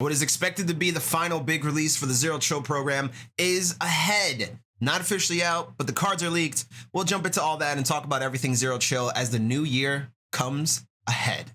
What is expected to be the final big release for the Zero Chill program is ahead. Not officially out, but the cards are leaked. We'll jump into all that and talk about everything Zero Chill as the new year comes ahead.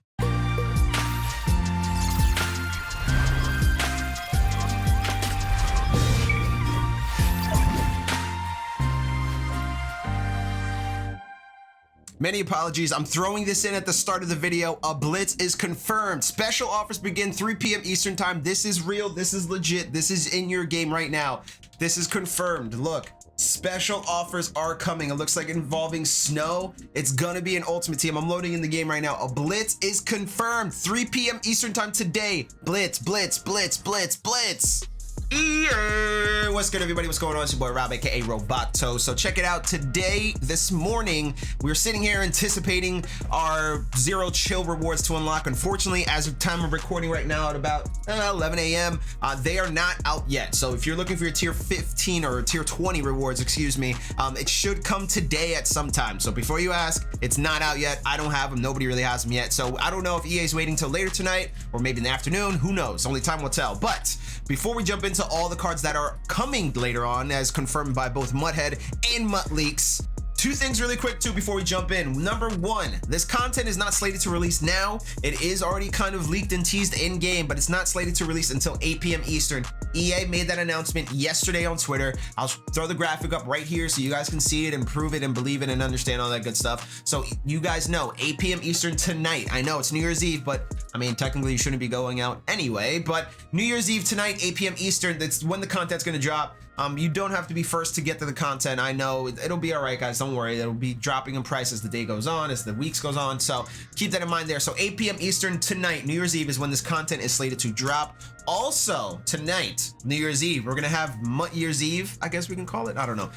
Many apologies. I'm throwing this in at the start of the video. A blitz is confirmed. Special offers begin 3 p.m. Eastern time. This is real. This is legit. This is in your game right now. This is confirmed. Look, special offers are coming. It looks like involving snow. It's gonna be an Ultimate Team. I'm loading in the game right now. A blitz is confirmed. 3 p.m. Eastern time today. Blitz, blitz, blitz, blitz, blitz. Yeah. What's good, everybody? What's going on? It's your boy Rob, aka Roboto. So check it out. Today, this morning, we were sitting here anticipating our Zero Chill rewards to unlock. Unfortunately, as of time of recording right now at about 11 a.m., they are not out yet. So if you're looking for your tier 15 or tier 20 rewards, excuse me, it should come today at some time. So before you ask, it's not out yet. I don't have them. Nobody really has them yet. So I don't know if EA is waiting till later tonight or maybe in the afternoon. Who knows? Only time will tell. But before we jump into all the cards that are coming later on, as confirmed by both MUT and MUT leaks, two things really quick too before we jump in. Number one, this content is not slated to release now. It is already kind of leaked and teased in game, but it's not slated to release until 8 p.m. Eastern. EA made that announcement yesterday on Twitter. I'll throw the graphic up right here so you guys can see it and prove it and believe it and understand all that good stuff. So you guys know 8 p.m. Eastern tonight. I know it's New Year's Eve, but I mean, technically you shouldn't be going out anyway, but New Year's Eve tonight, 8 p.m. Eastern, that's when the content's gonna drop. You don't have to be first to get to the content. I know it'll be all right, guys. Don't worry. It'll be dropping in price as the day goes on, as the weeks goes on. So keep that in mind there. So 8 p.m. Eastern tonight, New Year's Eve, is when this content is slated to drop. Also tonight, New Year's Eve, we're gonna have MUT Year's Eve, I guess we can call it. I don't know.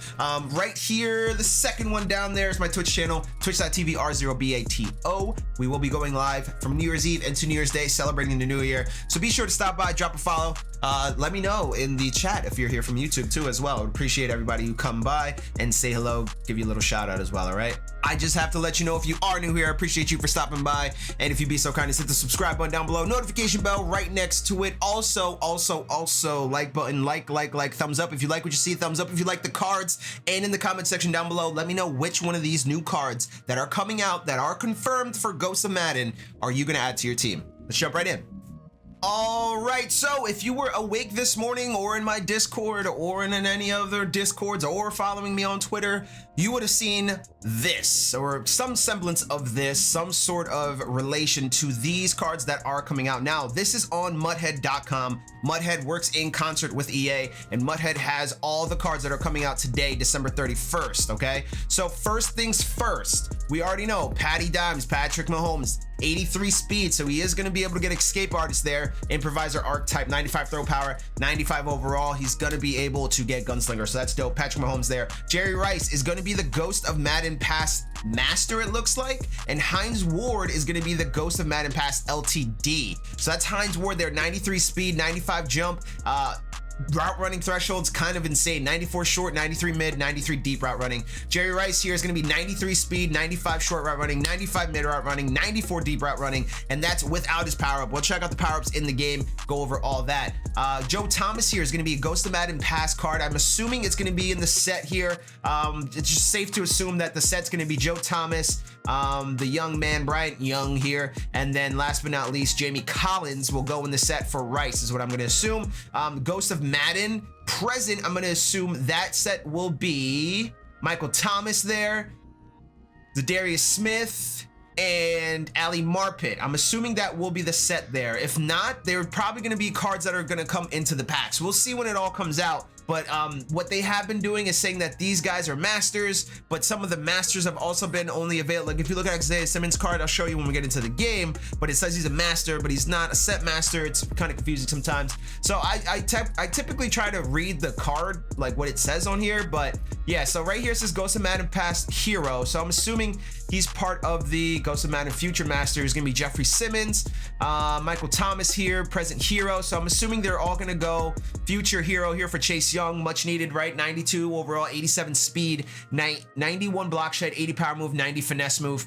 Right here, the second one down there is my Twitch channel, twitch.tv R0BATO. We will be going live from New Year's Eve into New Year's Day, celebrating the new year. So be sure to stop by, drop a follow. Let me know in the chat if you're here from YouTube too as well. I would appreciate everybody who come by and say hello, give you a little shout out as well, all right? I just have to let you know if you are new here, I appreciate you for stopping by. And if you'd be so kind as hit the subscribe button down below, notification bell right next to it. Also, like button, like, thumbs up if you like what you see, thumbs up if you like the cards. And in the comment section down below, let me know which one of these new cards that are coming out that are confirmed for Ghost of Madden are you gonna add to your team. Let's jump right in. All right, so if you were awake this morning or in my Discord or in any other Discords or following me on Twitter, you would have seen this or some semblance of this, some sort of relation to these cards that are coming out. Now, this is on muthead.com. Muthead works in concert with EA, and Muthead has all the cards that are coming out today, December 31st, okay? So first things first, we already know Patty Dimes, Patrick Mahomes, 83 speed, so he is going to be able to get escape artist there, improviser archetype, 95 throw power, 95 overall. He's going to be able to get gunslinger, so that's dope. Patrick Mahomes there. Jerry Rice is going to be the Ghost of Madden Past Master, it looks like, and Heinz Ward is going to be the Ghost of Madden Past LTD. So that's Heinz Ward there, 93 speed, 95 jump, route running threshold's kind of insane. 94 short, 93 mid, 93 deep route running. Jerry Rice here is going to be 93 speed, 95 short route running, 95 mid route running, 94 deep route running, and that's without his power up. We'll check out the power ups in the game, go over all that. Joe Thomas here is going to be a Ghost of Madden pass card. I'm assuming it's going to be in the set here. It's just safe to assume that the set's going to be Joe Thomas, the young man Bryant Young here, and then last but not least, Jamie Collins will go in the set for Rice is what I'm going to assume. Ghost of Madden present, I'm going to assume that set will be Michael Thomas there, Zadarius Smith, and Ali Marpet. I'm assuming that will be the set there. If not, they're probably going to be cards that are going to come into the packs. We'll see when it all comes out. But what they have been doing is saying that these guys are masters, but some of the masters have also been only available. Like if you look at Isaiah Simmons' card, I'll show you when we get into the game, but it says he's a master, but he's not a set master. It's kind of confusing sometimes. So I typically try to read the card, like what it says on here, but yeah, so right here it says Ghost of Madden Past Hero. So I'm assuming he's part of the Ghost of Madden Future Master. Is gonna be Jeffrey Simmons, Michael Thomas here, present hero. So I'm assuming they're all gonna go future hero here for Chase Young, much needed, right? 92 overall, 87 speed, 91 block shed, 80 power move, 90 finesse move.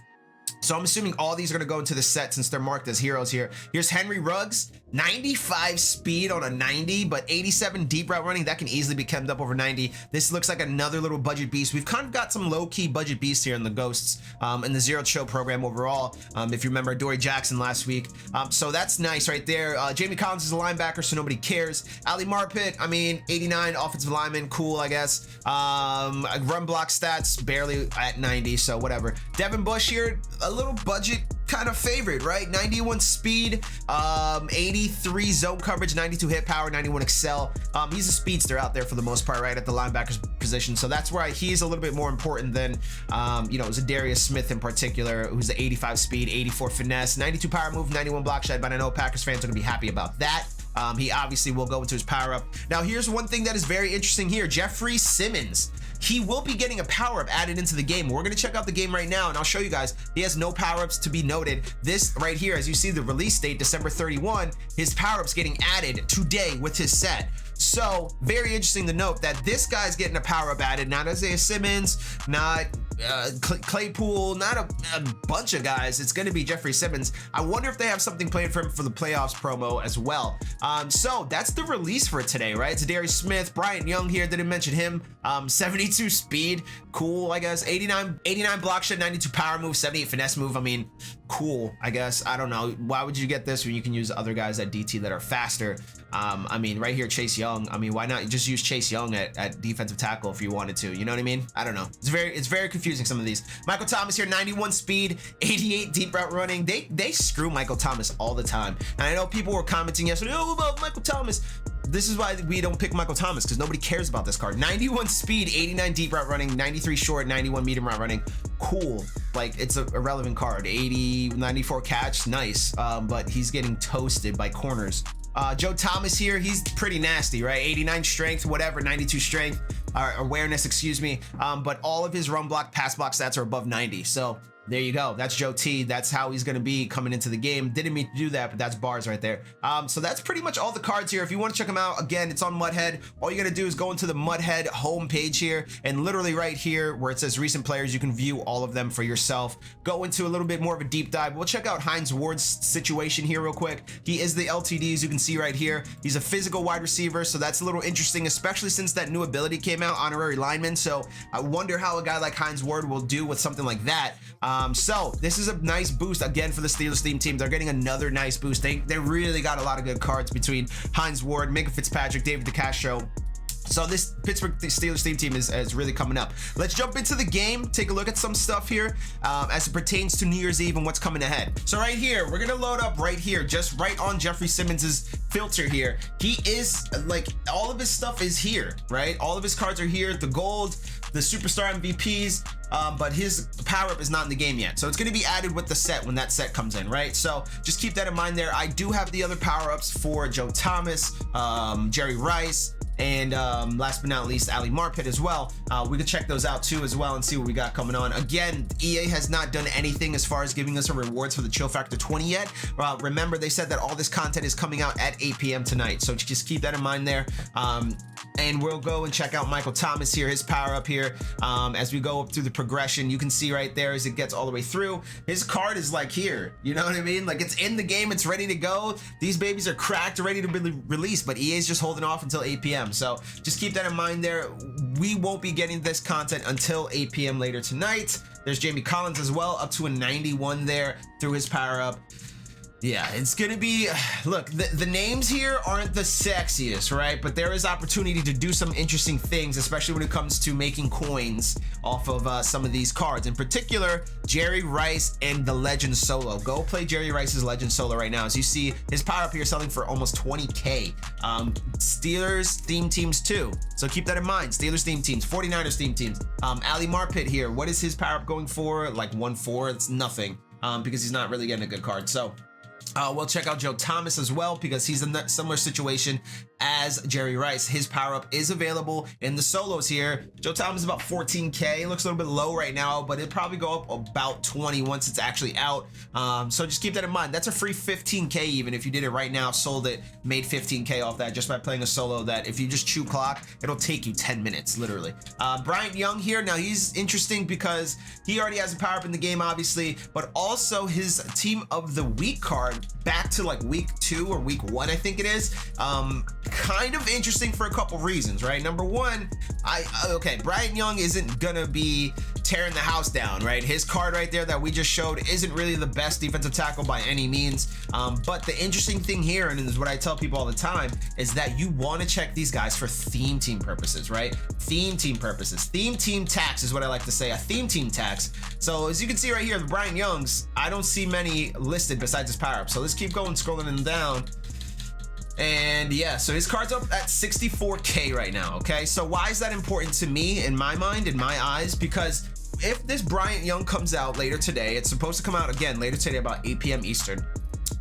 So I'm assuming all these are going to go into the set since they're marked as heroes here. Here's Henry Ruggs, 95 speed on a 90, but 87 deep route running, that can easily be kept up over 90. This looks like another little budget beast. We've kind of got some low-key budget beasts here in the Ghosts, in the Zero Chill program overall. If you remember Dory Jackson last week. So that's nice right there. Jamie Collins is a linebacker, so nobody cares. Ali Marpet, I mean, 89 offensive lineman, cool, I guess. Run block stats, barely at 90, so whatever. Devin Bush here, a little budget kind of favorite, right? 91 speed, 83 zone coverage, 92 hit power, 91 excel. He's a speedster out there for the most part, right, at the linebacker's position. So that's why he's a little bit more important than, you know, Zadarius Smith in particular, who's the 85 speed, 84 finesse, 92 power move, 91 block shed. But I know Packers fans are gonna be happy about that. He obviously will go into his power up. Now, here's one thing that is very interesting here. Jeffrey Simmons. He will be getting a power-up added into the game. We're gonna check out the game right now, and I'll show you guys. He has no power-ups to be noted. This right here, as you see the release date, December 31, his power-up's getting added today with his set. So very interesting to note that this guy's getting a power-up added, not Isaiah Simmons, not Claypool, not a bunch of guys. It's going to be Jeffrey Simmons. I wonder if they have something planned for him for the playoffs promo as well. So that's the release for today, right? It's Darius Smith, Bryant Young here, didn't mention him. 72 speed, cool, I guess. 89 block shed, 92 power move, 78 finesse move. I mean, cool, I guess. I don't know. Why would you get this when you can use other guys at DT that are faster? I mean, right here, Chase Young. I mean, why not just use Chase Young at defensive tackle if you wanted to? You know what I mean? I don't know. It's very confusing, some of these. Michael Thomas here, 91 speed, 88 deep route running. They screw Michael Thomas all the time. And I know people were commenting yesterday, oh, about Michael Thomas. This is why we don't pick Michael Thomas, because nobody cares about this card. 91 speed, 89 deep route running, 93 short, 91 medium route running. Cool. Like, it's a irrelevant card. 94 catch, nice. But he's getting toasted by corners. Joe Thomas here, he's pretty nasty, right? 89 strength, whatever, 92 strength, awareness, excuse me. But all of his run block, pass block stats are above 90. So there you go. That's Joe T. That's how he's going to be coming into the game. Didn't mean to do that, but that's bars right there. So that's pretty much all the cards here. If you want to check them out, again, it's on Muthead. All you got to do is go into the Muthead homepage here, and literally right here where it says recent players, you can view all of them for yourself. Go into a little bit more of a deep dive. We'll check out Heinz Ward's situation here real quick. He is the LTD, as you can see right here. He's a physical wide receiver, so that's a little interesting, especially since that new ability came out, honorary lineman. So I wonder how a guy like Heinz Ward will do with something like that. So this is a nice boost again for the Steelers team. They're getting another nice boost. They really got a lot of good cards between Heinz Ward, Minka Fitzpatrick, David DeCastro. So this Pittsburgh Steelers team is really coming up. Let's jump into the game, take a look at some stuff here as it pertains to New Year's Eve and what's coming ahead. So right here, we're gonna load up right here, just right on Jeffrey Simmons's filter here. He is like, all of his stuff is here, right? All of his cards are here, the gold, the superstar MVPs, but his power-up is not in the game yet. So it's gonna be added with the set when that set comes in, right? So just keep that in mind there. I do have the other power-ups for Joe Thomas, Jerry Rice, and last but not least, Ali Marpet as well. We can check those out too as well and see what we got coming on. Again, EA has not done anything as far as giving us a rewards for the Chill Factor 20 yet. Remember, they said that all this content is coming out at 8 p.m. tonight, so just keep that in mind there. And we'll go and check out Michael Thomas here, his power up here. As we go up through the progression, you can see right there as it gets all the way through, his card is like here, you know what I mean? Like, it's in the game, it's ready to go. These babies are cracked, ready to be released, but EA is just holding off until 8 p.m. So just keep that in mind there. We won't be getting this content until 8 p.m. later tonight. There's Jamie Collins as well, up to a 91 there through his power up. Yeah, it's gonna be, look, the names here aren't the sexiest, right? But there is opportunity to do some interesting things, especially when it comes to making coins off of some of these cards. In particular, Jerry Rice and the Legend Solo. Go play Jerry Rice's Legend Solo right now. As you see, his power up here selling for almost 20K. Steelers theme teams too. So keep that in mind. Steelers theme teams, 49ers theme teams. Ali Marpet here, what is his power up going for? Like 1.4, it's nothing, because he's not really getting a good card. So we'll check out Joe Thomas as well, because he's in that similar situation. as Jerry Rice. His power up is available in the solos here. Joe Thomas is about 14K. It looks a little bit low right now, but it'll probably go up about 20 once it's actually out. So just keep that in mind. That's a free 15K even if you did it right now, sold it, made 15K off that just by playing a solo that if you just chew clock, it'll take you 10 minutes, literally. Bryant Young here. Now he's interesting because he already has a power up in the game, obviously, but also his team of the week card back to like week 2 or week 1, I think it is. Kind of interesting for a couple reasons, right? Number one, okay, Bryant Young isn't gonna be tearing the house down, right? His card right there that we just showed isn't really the best defensive tackle by any means. But the interesting thing here, and this is what I tell people all the time, is that you want to check these guys for theme team purposes, right? Theme team purposes. Theme team tax is what I like to say, a theme team tax. So as you can see right here, the Bryant Youngs, I don't see many listed besides his power up. So let's keep going, scrolling them down. And yeah, so his card's up at 64K right now, okay? So why is that important to me, in my mind, in my eyes? Because if this Bryant Young comes out later today, it's supposed to come out again later today about 8 p.m. Eastern.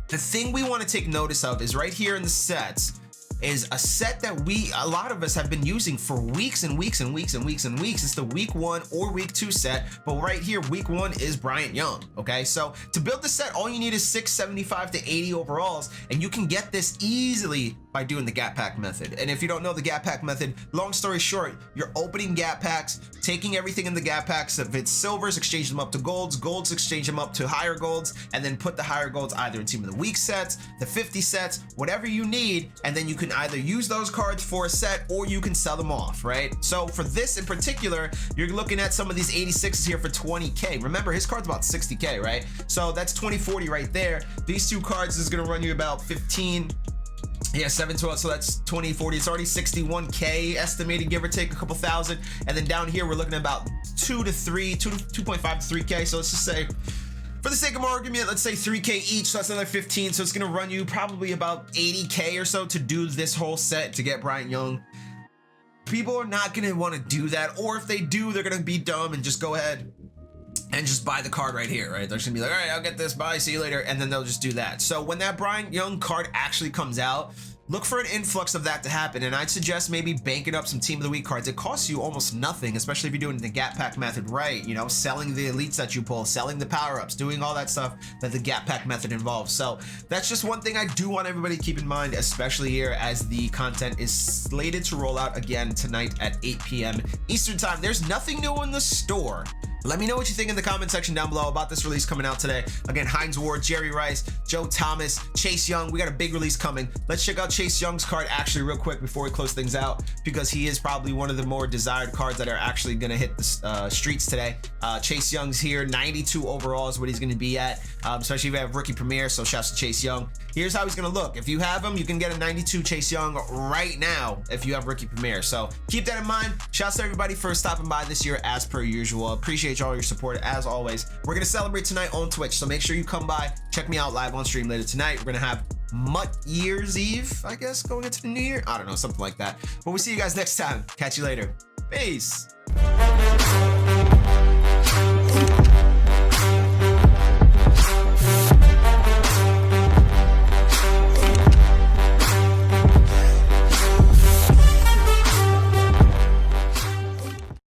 The thing we want to take notice of is right here in the sets is a set that a lot of us have been using for weeks and weeks and weeks and weeks and weeks. It's the week 1 or week 2 set, but right here, week 1 is Bryant Young, okay? So to build the set, all you need is 675 to 80 overalls, and you can get this easily by doing the gap pack method. And if you don't know the gap pack method, long story short, you're opening gap packs, taking everything in the gap packs. If it's silvers, exchange them up to golds, golds exchange them up to higher golds, and then put the higher golds either in team of the week sets, the 50 sets, whatever you need, and then you can either use those cards for a set or you can sell them off, right? So for this in particular, you're looking at some of these 86s here for 20K. Remember, his card's about 60K, right? So that's 2040 right there. These two cards is gonna run you about 15. Yeah, 712, so that's 2040. It's already 61K estimated, give or take a couple thousand. And then down here, we're looking at about 2.5 to 3K. So let's just say, for the sake of argument, let's say 3K each, so that's another 15. So it's gonna run you probably about 80K or so to do this whole set to get Bryant Young. People are not gonna wanna do that, or if they do, they're gonna be dumb and just go ahead and just buy the card right here, right? They're just gonna be like, all right, I'll get this, bye, see you later, and then they'll just do that. So when that Bryant Young card actually comes out, look for an influx of that to happen, and I'd suggest maybe banking up some team of the week cards. It costs you almost nothing, especially if you're doing the gap pack method right, you know, selling the elites that you pull, selling the power-ups, doing all that stuff that the gap pack method involves. So that's just one thing I do want everybody to keep in mind, especially here as the content is slated to roll out again tonight at 8 p.m. Eastern time. There's nothing new in the store. Let me know what you think in the comment section down below about this release coming out today. Again, Heinz Ward, Jerry Rice, Joe Thomas, Chase Young. We got a big release coming. Let's check out Chase Young's card actually real quick before we close things out, because he is probably one of the more desired cards that are actually going to hit the streets today. Chase Young's here, 92 overall is what he's going to be at, especially if you have rookie premiere. So shouts to Chase Young. Here's how he's going to look. If you have him, you can get a 92 Chase Young right now if you have rookie premiere. So keep that in mind. Shouts to everybody for stopping by this year as per usual. Appreciate all your support as always. We're going to celebrate tonight on Twitch, so make sure you come by, check me out live on stream later tonight. We're going to have MUT Year's Eve, I guess, going into the new year. I don't know, something like that. But we'll see you guys next time. Catch you later. Peace.